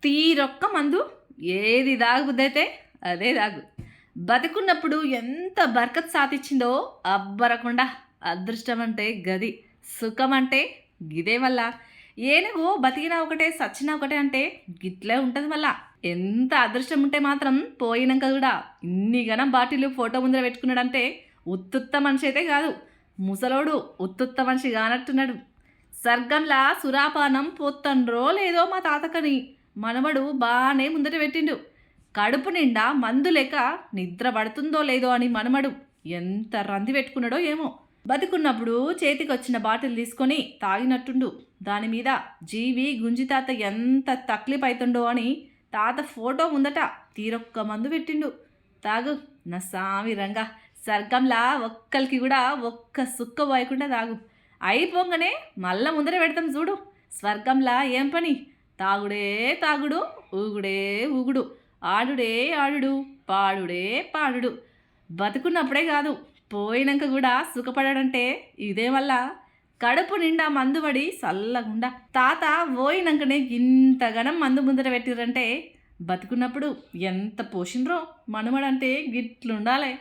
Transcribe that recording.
తీరొక్క మందు ఏది దాగుబుద్దైతే అదే దాగు. బతికున్నప్పుడు ఎంత బర్కత్ సాధించిందో అబ్బరకుండా. అదృష్టం అంటే గది, సుఖం అంటే గిదే వల్ల. ఏనుగు బతికినా ఒకటే సచ్చినా ఒకటే అంటే గిట్లే ఉంటుంది మళ్ళా. ఎంత అదృష్టం ఉంటే మాత్రం పోయినాక కూడా ఇన్ని గనం బాటిల్ ఫోటో ముందర పెట్టుకున్నాడంటే ఉత్తుత్త మనిషి అయితే కాదు, ముసలోడు ఉత్తుత్త మనిషి కానట్టున్నాడు. సర్గంలా సురాపానం పోతండ్రో లేదో మా తాతకని మనవడు బాగానే ముందట పెట్టిండు. కడుపు నిండా మందు లేక నిద్ర పడుతుందో లేదో అని మనమడు ఎంత రంది పెట్టుకున్నాడో ఏమో. బతికున్నప్పుడు చేతికొచ్చిన బాటిల్ తీసుకొని తాగినట్టుండు. దానిమీద జీవి గుంజి తాత ఎంత తక్లీఫ్ అవుతుండో అని తాత ఫోటో ముందట తీరొక్క మందు పెట్టిండు. తాగు నా సామి రంగా, సర్గంలా ఒక్కరికి కూడా ఒక్క సుక్క పోయకుండా తాగు. అయిపోగానే మళ్ళా ముందర పెడతాం చూడు. స్వర్గంలా ఏం పని, తాగుడే తాగుడు, ఊగుడే ఊగుడు, ఆడుడే ఆడుడు, పాడుడే పాడుడు. బతుకున్నప్పుడే కాదు పోయినాక కూడా సుఖపడాడంటే ఇదే వల్ల. కడుపు నిండా మందు పడి చల్లగుండా. తాత పోయినాకనే ఇంతగానం మందు ముందర పెట్టిరంటే బతుకున్నప్పుడు ఎంత పోషిండ్రో మనమడంటే గిట్లుండాలి.